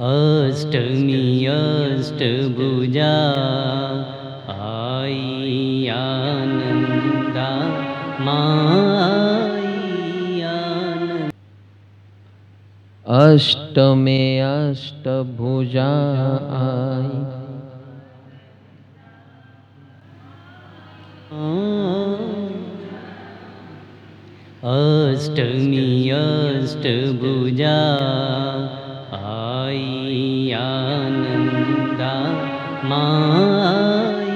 अष्टमी अष्टभुजा आई आनंदा माई आनंद। अष्टमे अष्टभुजा आई अष्टमी अष्टभुजा आई आनंदा माई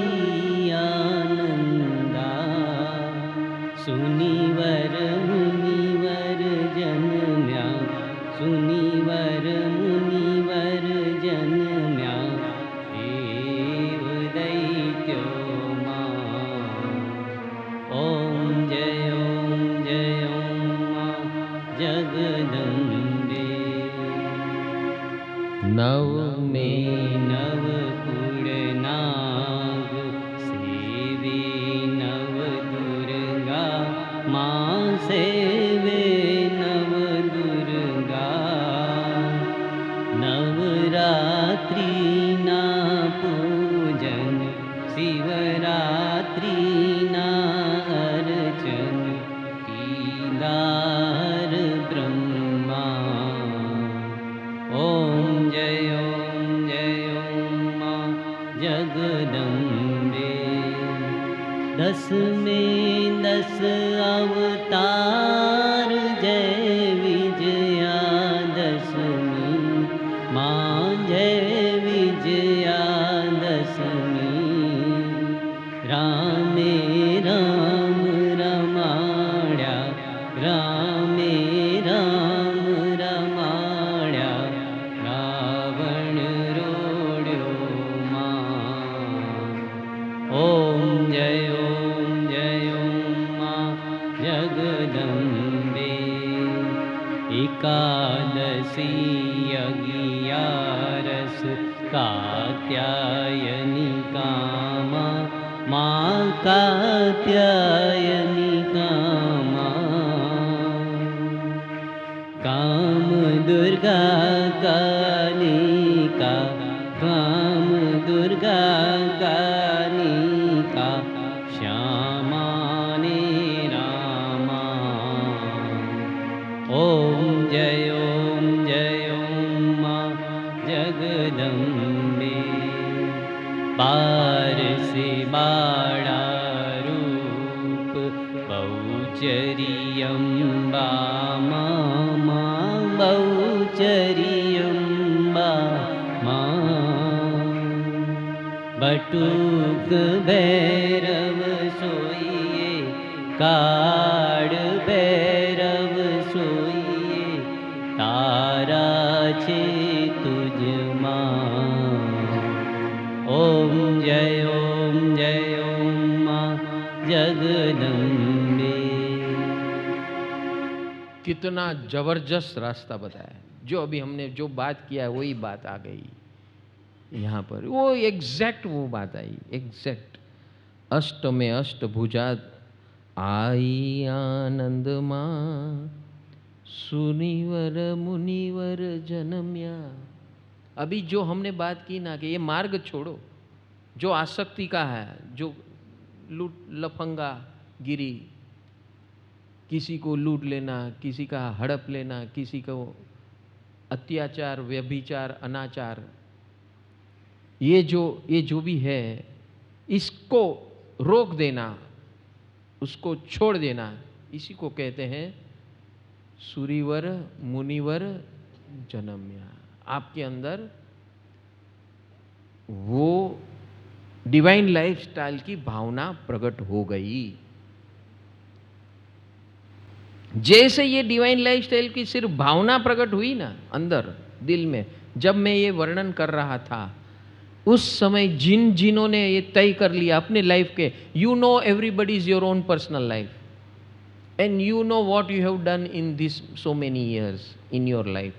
आनंदा। सुनिवर मुनिवर जन्म्या, सुनिवर मुनिवर जन्म्या, देव दैत्यो मा। ओम जय ओम मा जगदम्बे। नव में नव नाग सेवे नव दुर्गा माँ सेवे नव दुर्गा। नवरात्रि ना पूजन शिवरात्रि ना अर्चन कीदार ब्रह्मा। ओम जय ओम माँ जगदम्बे। 10 में 10 अवतार जय विजया दशमी माँ जय विजया दशमी। रामे राम रमाड्या, रामे राम रमाड्या, रावण रोड्यो मां। ओम जय ओम मां जगदम्बे। एकादशी अगियारस कात्यायनी कामा माँ कात्यायनी कामा। काम दुर्गा कालिका, काम दुर्गा कालिका, श्यामा ने रामा। ओम जय ओम माँ जगदम्बे। पार से बाड़ा रूप बहुचरी अम्बा माँ, बहुचरी अम्बा माँ। बटुक भैरव सोइए, काड़ भैरव सोइए, तारा छे तुझ माँ। ओम जय ओम माँ जगदम्बे। कितना जबरदस्त रास्ता बताया। जो अभी हमने जो बात किया है वही बात आ गई यहाँ पर, वो एग्जैक्ट वो बात आई, एग्जैक्ट। अष्ट में अष्टभुजा आई आनंद माँ, सुनिवर मुनिवर जन्म्या। अभी जो हमने बात की ना कि ये मार्ग छोड़ो जो आसक्ति का है, जो लूट लफंगा गिरी, किसी को लूट लेना, किसी का हड़प लेना, किसी को अत्याचार, व्यभिचार, अनाचार, ये जो भी है, इसको रोक देना, उसको छोड़ देना, इसी को कहते हैं सुरीवर मुनिवर जन्म्या। आपके अंदर वो डिवाइन लाइफस्टाइल की भावना प्रकट हो गई। जैसे ये डिवाइन लाइफस्टाइल की सिर्फ भावना प्रकट हुई ना अंदर दिल में, जब मैं ये वर्णन कर रहा था, उस समय जिन्होंने ये तय कर लिया अपने लाइफ के, you know everybody is your own personal life and you know what you have done in this so many years in your life,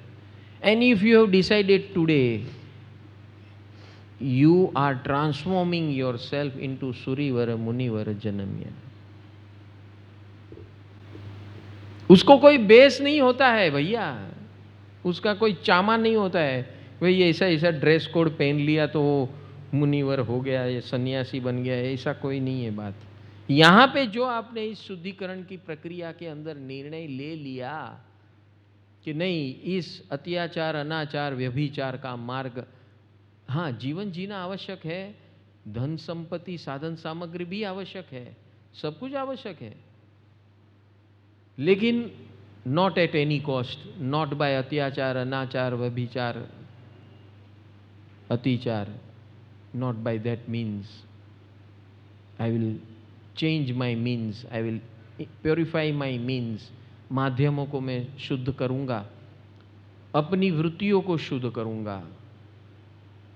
and if you have decided today you are transforming yourself into Surivara Munivara Janamya। उसको कोई base नहीं होता है भैया, उसका कोई चामा नहीं होता है भाई ऐसा ऐसा ड्रेस कोड पहन लिया तो वो मुनिवर हो गया, ये सन्यासी बन गया, ऐसा कोई नहीं है बात। यहाँ पे जो आपने इस शुद्धिकरण की प्रक्रिया के अंदर निर्णय ले लिया कि नहीं, इस अत्याचार, अनाचार, व्यभिचार का मार्ग, हाँ जीवन जीना आवश्यक है, धन संपत्ति साधन सामग्री भी आवश्यक है, सब कुछ आवश्यक है, लेकिन not at any cost, not by अत्याचार, अनाचार, व्यभिचार, अतिचार, not by that means. I will change my means, I will purify my means. माध्यमों को मैं शुद्ध करूंगा, अपनी वृत्तियों को शुद्ध करूंगा।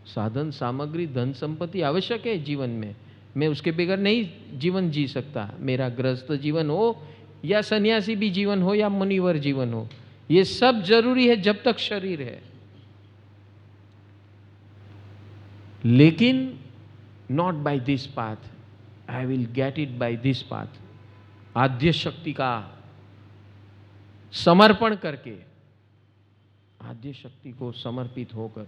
साधन सामग्री धन संपत्ति आवश्यक है जीवन में, मैं उसके बगैर नहीं जीवन जी सकता। मेरा गृहस्थ जीवन हो या सन्यासी भी जीवन हो या मुनिवर जीवन हो, ये सब जरूरी है जब तक शरीर है। लेकिन not by this path, I will get it by this path. आद्य शक्ति का समर्पण करके, आद्य शक्ति को समर्पित होकर,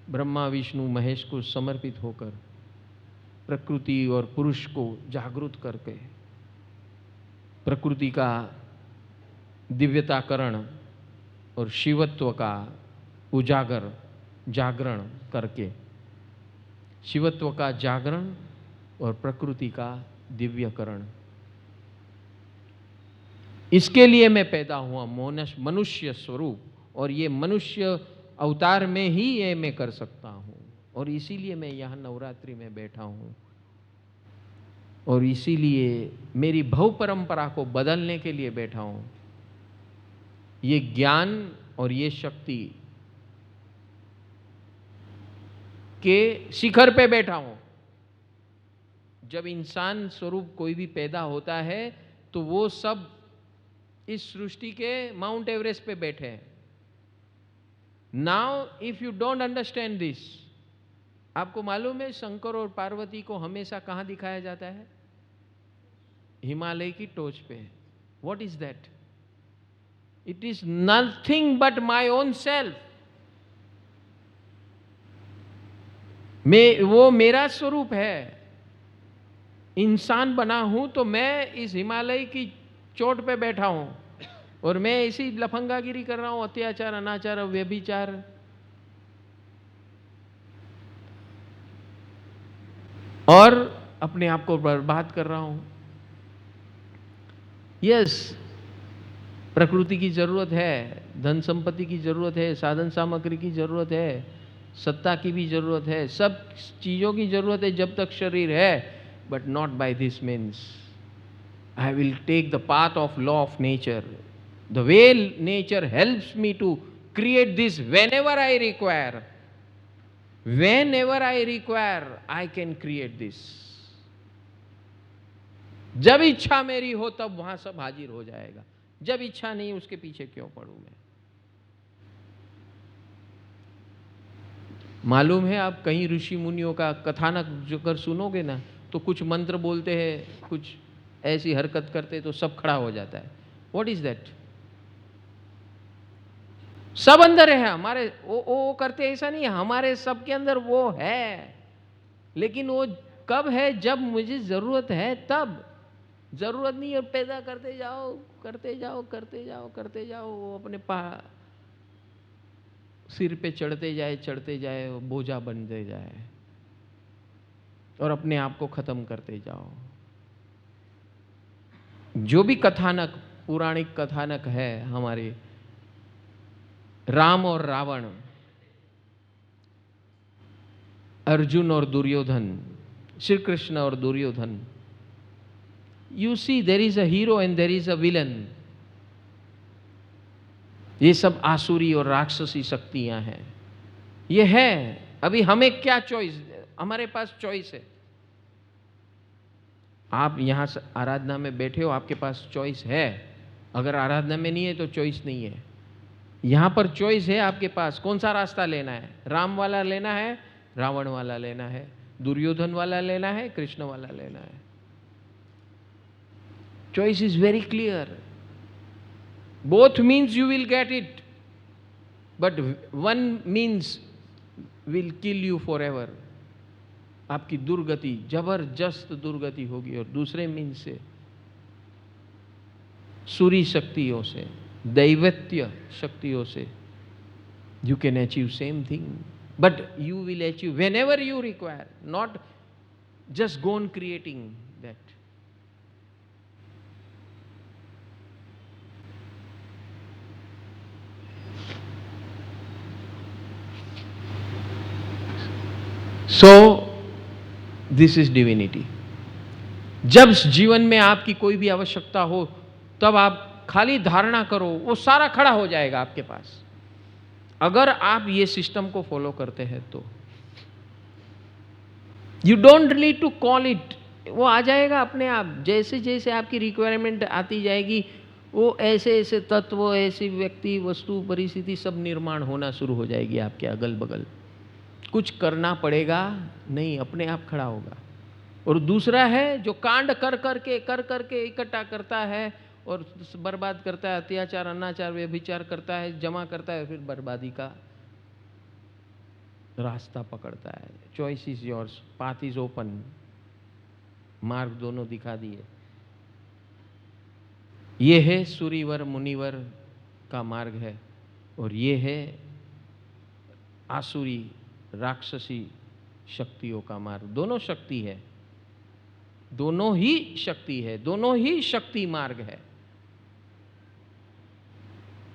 ब्रह्मा विष्णु महेश को समर्पित होकर, प्रकृति और पुरुष को जागृत करके, प्रकृति का दिव्यताकरण और शिवत्व का जागरण करके, शिवत्व का जागरण और प्रकृति का दिव्यकरण, इसके लिए मैं पैदा हुआ मनुष्य स्वरूप, और ये मनुष्य अवतार में ही ये मैं कर सकता हूं, और इसीलिए मैं यहां नवरात्रि में बैठा हूं, और इसीलिए मेरी भव परंपरा को बदलने के लिए बैठा हूं। ये ज्ञान और ये शक्ति के शिखर पे बैठा हूं। जब इंसान स्वरूप कोई भी पैदा होता है तो वो सब इस सृष्टि के माउंट एवरेस्ट पे बैठे हैं। Now if you don't understand this, आपको मालूम है शंकर और पार्वती को हमेशा कहां दिखाया जाता है? हिमालय की टोच पे। What is that? It is nothing but my own self. वो मेरा स्वरूप है। इंसान बना हूं तो मैं इस हिमालय की चोट पे बैठा हूं, और मैं ऐसी लफंगागिरी कर रहा हूं, अत्याचार, अनाचार, व्यभिचार। और अपने आप को बर्बाद कर रहा हूं। यस, प्रकृति की जरूरत है, धन संपत्ति की जरूरत है, साधन सामग्री की जरूरत है, सत्ता की भी जरूरत है, सब चीजों की जरूरत है जब तक शरीर है, but not by this means. I will take the path of law of nature, the way nature helps me to create this whenever I require. Whenever I require, I can create this. जब इच्छा मेरी हो तब वहां सब हाजिर हो जाएगा। जब इच्छा नहीं, उसके पीछे क्यों पड़ूं मैं? मालूम है, आप कहीं ऋषि मुनियों का कथानक जो कर सुनोगे ना, तो कुछ मंत्र बोलते हैं, कुछ ऐसी हरकत करते तो सब खड़ा हो जाता है। What is that? सब अंदर है हमारे। वो करते ऐसा नहीं है, हमारे सब के अंदर वो है, लेकिन वो कब है? जब मुझे जरूरत है तब। जरूरत नहीं है, पैदा करते जाओ करते जाओ करते जाओ करते जाओ, वो अपने सिर पे चढ़ते जाए, वो बोझा बनते जाए, और अपने आप को खत्म करते जाओ। जो भी कथानक, पौराणिक कथानक है हमारे, राम और रावण, अर्जुन और दुर्योधन, श्री कृष्ण और Duryodhan, you see there is a hero and there is a villain. ये सब आसुरी और राक्षसी शक्तियां हैं। ये है। अभी हमें क्या चॉइस? हमारे पास चॉइस है। आप यहां से आराधना में बैठे हो, आपके पास चॉइस है। अगर आराधना में नहीं है तो चॉइस नहीं है। यहां पर चॉइस है आपके पास, कौन सा रास्ता लेना है। राम वाला लेना है, रावण वाला लेना है, दुर्योधन वाला लेना है, कृष्ण वाला लेना है। Choice is very clear. Both means you will get it, but one means will kill you for ever. आपकी दुर्गति, जबरदस्त दुर्गति होगी। और दूसरे मीन से, सूरी शक्तियों से, दैवत्य शक्तियों से you can achieve same thing, but you will achieve whenever you require, not just go on creating that. So this is divinity. जब जीवन में आपकी कोई भी आवश्यकता हो, तब आप खाली धारणा करो, वो सारा खड़ा हो जाएगा आपके पास, अगर आप ये सिस्टम को फॉलो करते हैं तो। You don't need to call it, वो आ जाएगा अपने आप। जैसे जैसे आपकी रिक्वायरमेंट आती जाएगी, वो ऐसे ऐसे तत्व, ऐसी व्यक्ति, वस्तु, परिस्थिति सब निर्माण होना शुरू हो जाएगी आपके अगल बगल। कुछ करना पड़ेगा नहीं, अपने आप खड़ा होगा। और दूसरा है जो कांड कर करके इकट्ठा करता है और बर्बाद करता है, अत्याचार, अनाचार, व्यभिचार करता है, जमा करता है, फिर बर्बादी का रास्ता पकड़ता है। Choice is yours, path is open, मार्ग दोनों दिखा दिए। ये है सूरीवर मुनिवर का मार्ग है, और ये है आसुरी राक्षसी शक्तियों का मार्ग। दोनों शक्ति है, दोनों ही शक्ति है, दोनों ही शक्ति मार्ग है।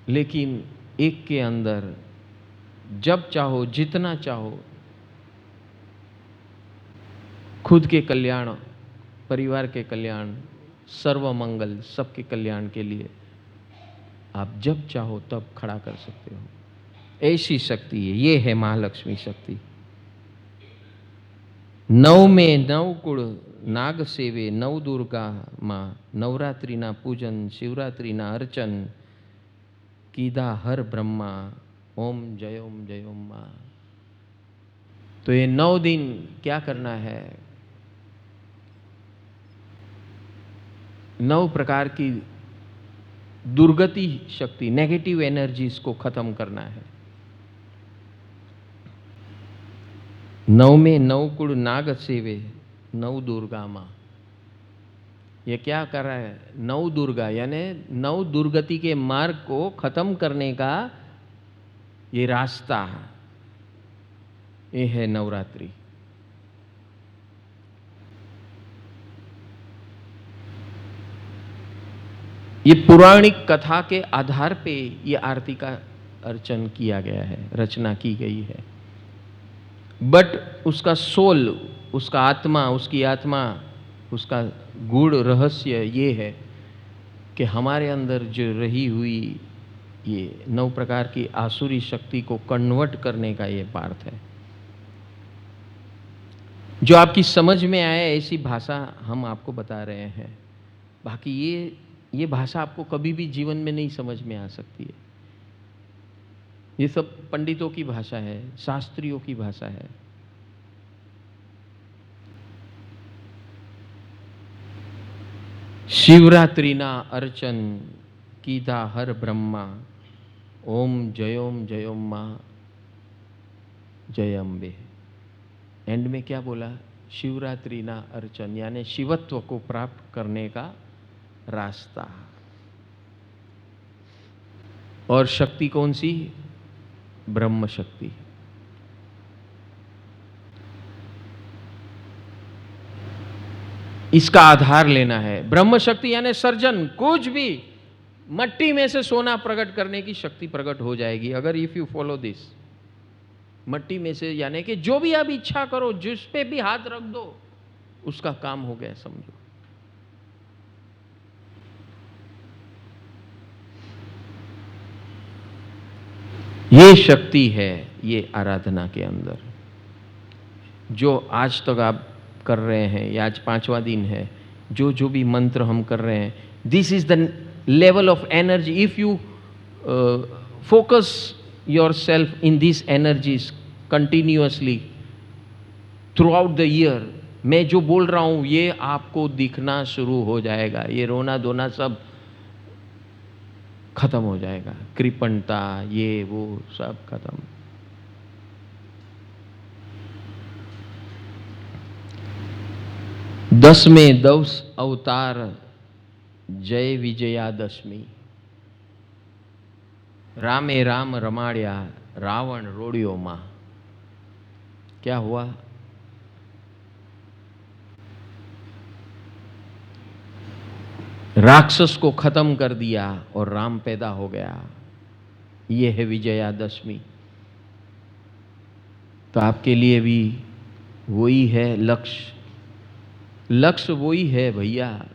लेकिन एक के अंदर जब चाहो, जितना चाहो, खुद के कल्याण, परिवार के कल्याण, सर्व मंगल, सबके कल्याण के लिए आप जब चाहो तब खड़ा कर सकते हो। ऐसी शक्ति है, ये है महालक्ष्मी शक्ति। 9 में 9 कुળ नाग सेवे, 9 दुर्गा माँ, नवरात्रि ना पूजन, शिवरात्रि ना अर्चन, कीधा हर ब्रह्मा, ओम जय ओम माँ। तो ये 9 दिन क्या करना है? 9 प्रकार की दुर्गति शक्ति, नेगेटिव एनर्जीज को खत्म करना है। 9 में 9 कुळ नाग सेवे, 9 दुर्गा माँ। ये क्या कर रहा है? 9 दुर्गा, यानी 9 दुर्गति के मार्ग को खत्म करने का ये रास्ता, ये है नवरात्रि। ये पौराणिक कथा के आधार पे ये आरती का अर्चन किया गया है, रचना की गई है। बट उसका सोल, उसका आत्मा, उसकी आत्मा, उसका गूढ़ रहस्य ये है कि हमारे अंदर जो रही हुई ये 9 प्रकार की आसुरी शक्ति को कन्वर्ट करने का ये पार्थ है। जो आपकी समझ में आए ऐसी भाषा हम आपको बता रहे हैं। बाकी ये भाषा आपको कभी भी जीवन में नहीं समझ में आ सकती है। ये सब पंडितों की भाषा है, शास्त्रियों की भाषा है। शिवरात्रि ना अर्चन, कीधा हर ब्रह्मा, ओम जयोम माँ, जय अम्बे। एंड में क्या बोला? शिवरात्रि ना अर्चन, यानी शिवत्व को प्राप्त करने का रास्ता। और शक्ति कौन सी? ब्रह्म शक्ति। इसका आधार लेना है। ब्रह्म शक्ति यानी सर्जन, कुछ भी मट्टी में से सोना प्रकट करने की शक्ति प्रकट हो जाएगी अगर इफ यू फॉलो दिस। मट्टी में से यानी कि जो भी आप इच्छा करो, जिस पे भी हाथ रख दो, उसका काम हो गया समझो। ये शक्ति है ये आराधना के अंदर, जो आज तक आप कर रहे हैं। ये आज 5वां दिन है। जो भी मंत्र हम कर रहे हैं, this is the level of energy. If you focus your self in this energies continuously through out the year, मैं जो बोल रहा हूं ये आपको दिखना शुरू हो जाएगा। ये रोना धोना सब खत्म हो जाएगा, कृपणता, ये वो सब खत्म। 10वें दवस अवतार जय विजयादशमी। रामे राम रमाड़िया रावण रोड़ियो मां। क्या हुआ? राक्षस को खत्म कर दिया और राम पैदा हो गया। ये है विजयादशमी। तो आपके लिए भी वही है लक्ष्य। लक्ष्य वही है भैया।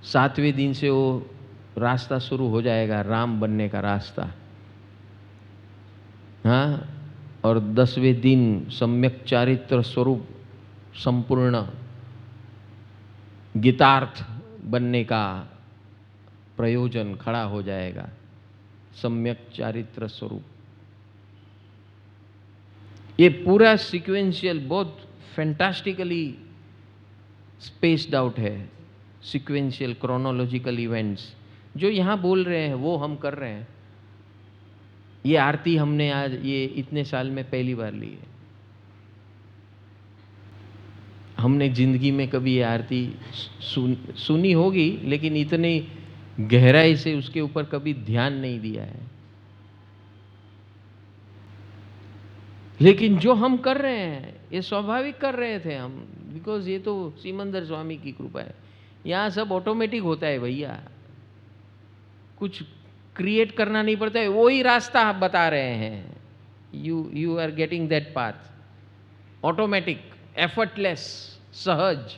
7वें दिन से वो रास्ता शुरू हो जाएगा, राम बनने का रास्ता। हाँ, और 10वें दिन सम्यक चारित्र स्वरूप संपूर्ण गीतार्थ बनने का प्रयोजन खड़ा हो जाएगा। सम्यक चारित्र स्वरूप। ये पूरा सीक्वेंशियल बहुत फैंटास्टिकली स्पेस्ड आउट है। सीक्वेंशियल क्रोनोलॉजिकल इवेंट्स जो यहाँ बोल रहे हैं वो हम कर रहे हैं। ये आरती हमने आज ये इतने साल में पहली बार ली है। हमने जिंदगी में कभी ये आरती सुनी होगी, लेकिन इतनी गहराई से उसके ऊपर कभी ध्यान नहीं दिया है। लेकिन जो हम कर रहे हैं ये स्वाभाविक कर रहे थे हम, बिकॉज ये तो सिमंदर स्वामी की कृपा है। यहाँ सब ऑटोमेटिक होता है भैया, कुछ क्रिएट करना नहीं पड़ता है। वही रास्ता आप बता रहे हैं। You are getting that path automatic, effortless, सहज।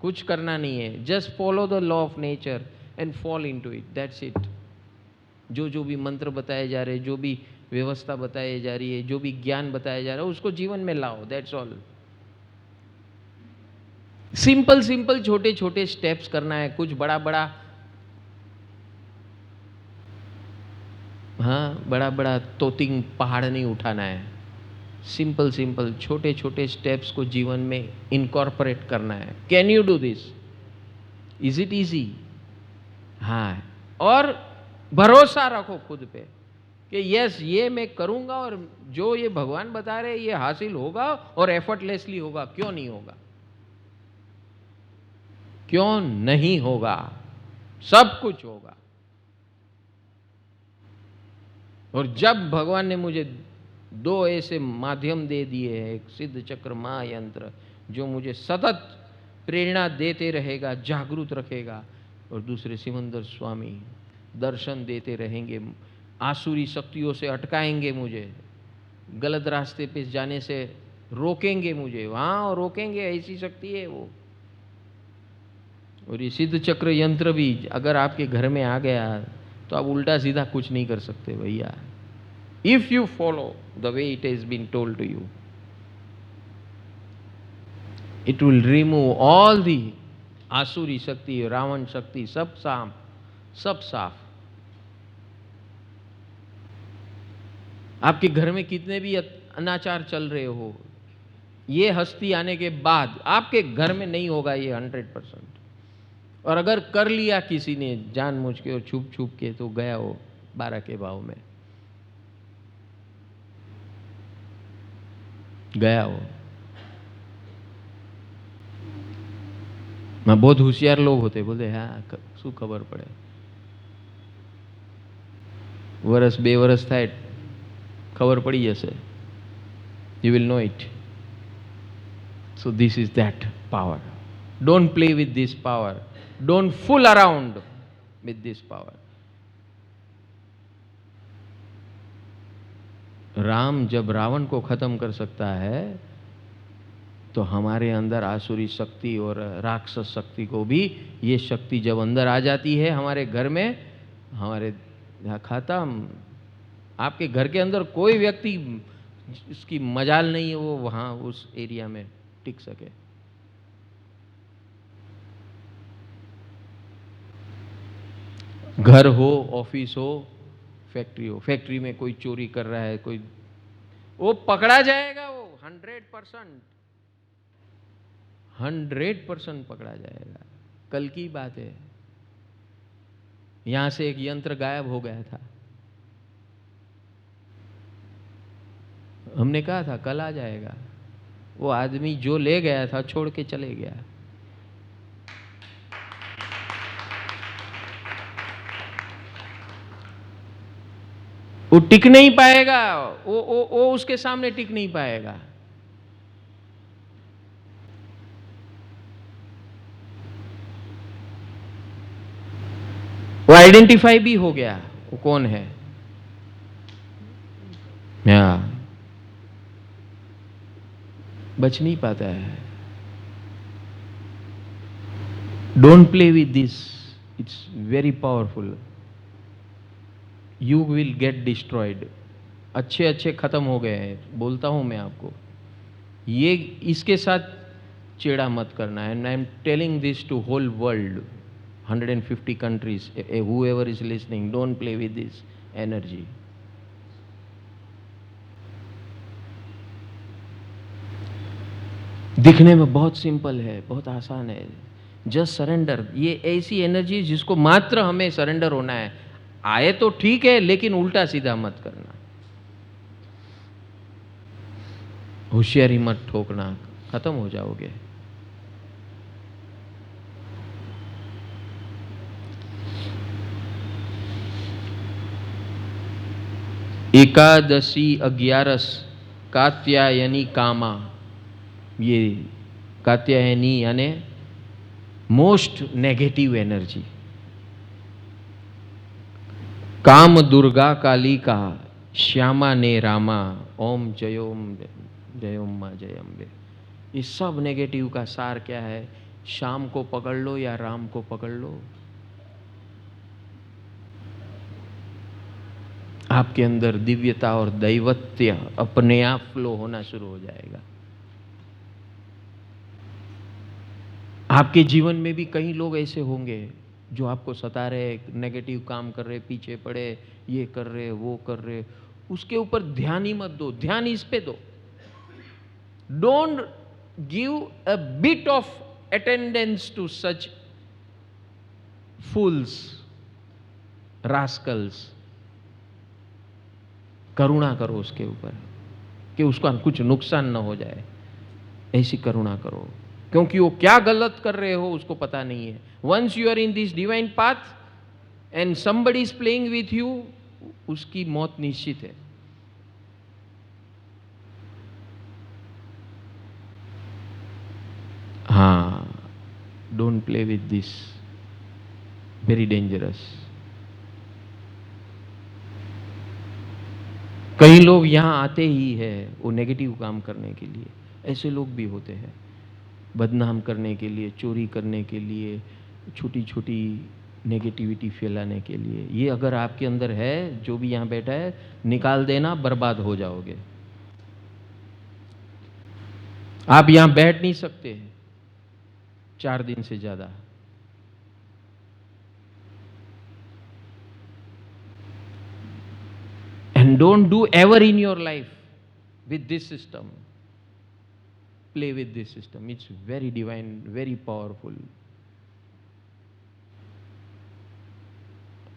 कुछ करना नहीं है। Just follow the law of nature and fall into it, that's it. जो भी मंत्र बताए जा रहे हैं, जो भी व्यवस्था बताई जा रही है, जो भी ज्ञान बताया जा रहा है, उसको जीवन में लाओ, दैट्स ऑल। सिंपल सिंपल छोटे छोटे स्टेप्स करना है, कुछ बड़ा बड़ा, हाँ, बड़ा बड़ा तोतिंग पहाड़ नहीं उठाना है। सिंपल सिंपल छोटे छोटे स्टेप्स को जीवन में इनकॉर्पोरेट करना है। Can you do this? Is it easy? हाँ, और भरोसा रखो खुद पे कि यस, ये मैं करूंगा और जो ये भगवान बता रहे ये हासिल होगा और एफर्टलेसली होगा। क्यों नहीं होगा? क्यों नहीं होगा? सब कुछ होगा। और जब भगवान ने मुझे 2 ऐसे माध्यम दे दिए हैं, एक सिद्ध चक्र महायंत्र जो मुझे सतत प्रेरणा देते रहेगा, जागरूक रखेगा, और दूसरे सिमंदर स्वामी दर्शन देते रहेंगे, आसुरी शक्तियों से अटकाएंगे, मुझे गलत रास्ते पे जाने से रोकेंगे, मुझे वहां रोकेंगे। ऐसी शक्ति है वो। और ये सिद्ध चक्र यंत्र भी अगर आपके घर में आ गया तो आप उल्टा सीधा कुछ नहीं कर सकते भैया। If you follow the way it has been told to you, it will remove all the आसुरी शक्ति, रावण शक्ति, सब साफ। आपके घर में कितने भी अनाचार चल रहे हो, ये हस्ती आने के बाद आपके घर में नहीं होगा ये 100%। और अगर कर लिया किसी ने जानबूझ के और छुप छुप के, तो गया हो 12 के भाव में, गया हो। मैं बहुत होशियार लोग होते, बोलते हाँ શું ખબર પડે, વરસ 2 વરસ થાય ખબર પડી જશે, you will know it. So this is that power. Don't play with this power. Don't fool around with this power. Ram जब रावण को खत्म कर सकता है तो हमारे अंदर आसुरी शक्ति और राक्षस शक्ति को भी, ये शक्ति जब अंदर आ जाती है हमारे घर में, हमारे खत्म। आपके घर के अंदर कोई व्यक्ति उसकी मजाल नहीं है वो वहां उस एरिया में टिक सके। घर हो, ऑफिस हो, फैक्ट्री हो, फैक्ट्री में कोई चोरी कर रहा है, कोई, वो पकड़ा जाएगा। वो 100% पकड़ा जाएगा। कल की बात है, यहां से एक यंत्र गायब हो गया था। हमने कहा था कल आ जाएगा, वो आदमी जो ले गया था छोड़ के चले गया। वो टिक नहीं पाएगा, वो उसके सामने टिक नहीं पाएगा। वो आइडेंटिफाई भी हो गया वो कौन है। बच नहीं पाता है। Don't play with this, it's very powerful. You will get destroyed. अच्छे अच्छे खत्म हो गए हैं, बोलता हूं मैं आपको। ये इसके साथ चेड़ा मत करना है। And I am telling this to whole world, 150 countries, whoever is listening, don't play with this energy. दिखने में बहुत सिंपल है, बहुत आसान है। Just surrender. ये ऐसी एनर्जी जिसको मात्र हमें सरेंडर होना है। आए तो ठीक है, लेकिन उल्टा सीधा मत करना, होशियारी मत ठोकना, खत्म हो जाओगे। एकादशी 11 कात्यायनी कामा। ये कात्यायनी यानी मोस्ट नेगेटिव एनर्जी। काम दुर्गा काली का, श्यामा ने रामा, ओम जयोम जयोम मां जय अम्बे। इस सब नेगेटिव का सार क्या है? श्याम को पकड़ लो या राम को पकड़ लो, आपके अंदर दिव्यता और दैवत्य अपने आप फ्लो होना शुरू हो जाएगा। आपके जीवन में भी कई लोग ऐसे होंगे जो आपको सता रहे, नेगेटिव काम कर रहे, पीछे पड़े, ये कर रहे, वो कर रहे। उसके ऊपर ध्यान ही मत दो, ध्यान इस पे दो। Don't give a bit of attendance to such fools, rascals. करुणा करो उसके ऊपर कि उसका कुछ नुकसान न हो जाए, ऐसी करुणा करो, क्योंकि वो क्या गलत कर रहे हो उसको पता नहीं है। Once you are in this divine path and somebody is playing with you, उसकी मौत निश्चित है। हाँ, don't play with this, very dangerous. कई लोग यहां आते ही है वो नेगेटिव काम करने के लिए। ऐसे लोग भी होते हैं, बदनाम करने के लिए, चोरी करने के लिए, छोटी छोटी नेगेटिविटी फैलाने के लिए। ये अगर आपके अंदर है, जो भी यहां बैठा है, निकाल देना, बर्बाद हो जाओगे। आप यहां बैठ नहीं सकते 4 दिन से ज्यादा। And don't do ever in your life with this system. Play with this system. It's very divine, very powerful.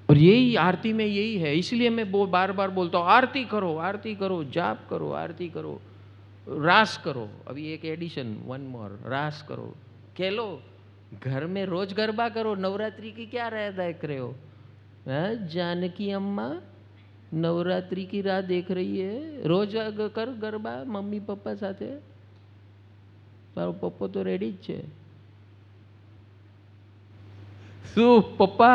और यही आरती में यही है। इसलिए मैं बार बार बोलता हूं, आरती करो, जाप करो, आरती करो, रास करो। अभी एक एडिशन, 1 more, रास करो। खेलो, घर में रोज गरबा करो। नवरात्रि की क्या राह देख रहे हो? जानकी अम्मा नवरात्रि की राह देख रही है। रोज कर गरबा मम्मी पप्पा साथे। તારો પપ્પો તો રેડી જ છે। શું પપ્પા?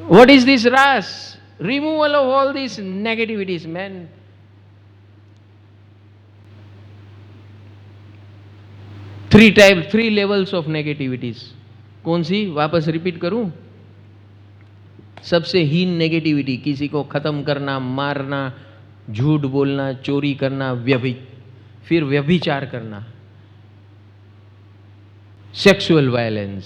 What is this ras? Removal of all these negativities, man. Three levels of negativities. कौन सी? वापस रिपीट करूं? सबसे हीन नेगेटिविटी, किसी को खत्म करना, मारना, झूठ बोलना, चोरी करना, फिर व्यभिचार करना, सेक्सुअल वायलेंस,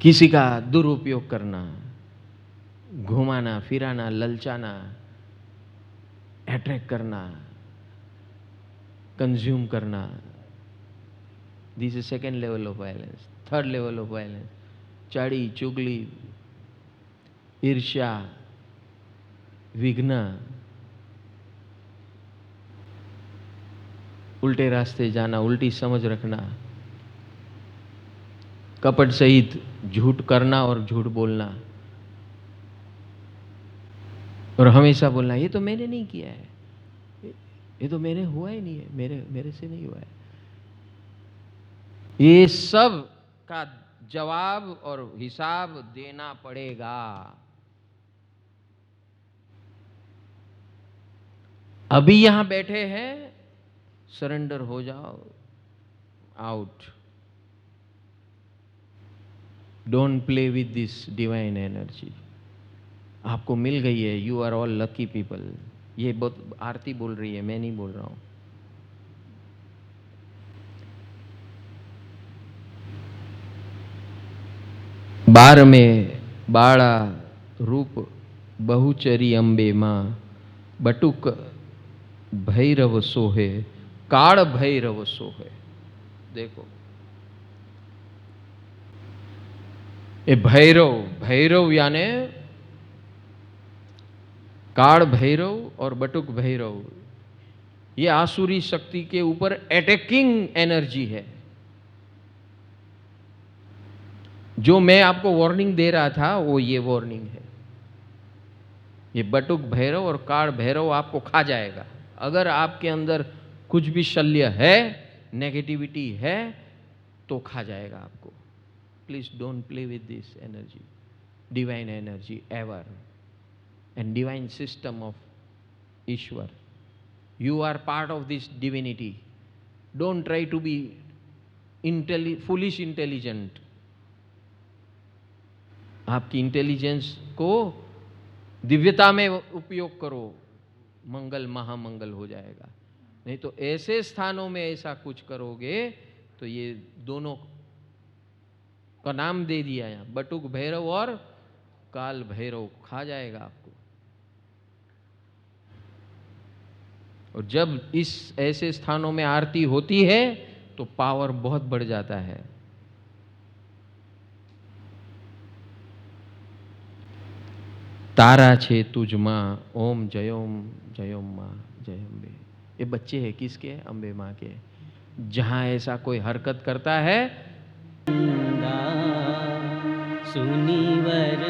किसी का दुरुपयोग करना, घुमाना फिराना, ललचाना, अट्रैक्ट करना, कंज्यूम करना। This is second level of violence. Third level of violence, चाड़ी चुगली, ईर्ष्या, विघ्न, उल्टे रास्ते जाना, उल्टी समझ रखना, कपट सहित झूठ करना और झूठ बोलना, और हमेशा बोलना ये तो मैंने नहीं किया है, ये तो मेरे हुआ ही नहीं है, मेरे से नहीं हुआ है। ये सब का जवाब और हिसाब देना पड़ेगा। अभी यहां बैठे हैं, सरेंडर हो जाओ, out. Don't play with this divine energy. आपको मिल गई है, you are all lucky people. ये बहुत आरती बोल रही है, मैं नहीं बोल रहा हूं। बार में बाड़ा रूप बहुचरी अंबे मां, बटुक भैरव सोहे, काल भैरव सोहे। देखो ये भैरव, भैरव यानी काल भैरव और बटुक भैरव, ये आसुरी शक्ति के ऊपर अटैकिंग एनर्जी है। जो मैं आपको वार्निंग दे रहा था वो ये वार्निंग है। ये बटुक भैरव और काल भैरव आपको खा जाएगा। अगर आपके अंदर कुछ भी शल्य है, नेगेटिविटी है, तो खा जाएगा आपको। Please don't play with this energy, divine energy ever, and divine system of Ishwar. You are part of this divinity. Don't try to be foolish intelligent. आपकी इंटेलिजेंस को दिव्यता में उपयोग करो, मंगल महामंगल हो जाएगा। नहीं तो ऐसे स्थानों में ऐसा कुछ करोगे तो ये दोनों का नाम दे दिया यहां, बटुक भैरव और काल भैरव खा जाएगा आपको। और जब इस ऐसे स्थानों में आरती होती है तो पावर बहुत बढ़ जाता है। तारा छे तुझ मां, ओम जयोम मां जय अम्बे। ये बच्चे हैं किसके? अम्बे मां के। जहां ऐसा कोई हरकत करता है, सुनिवर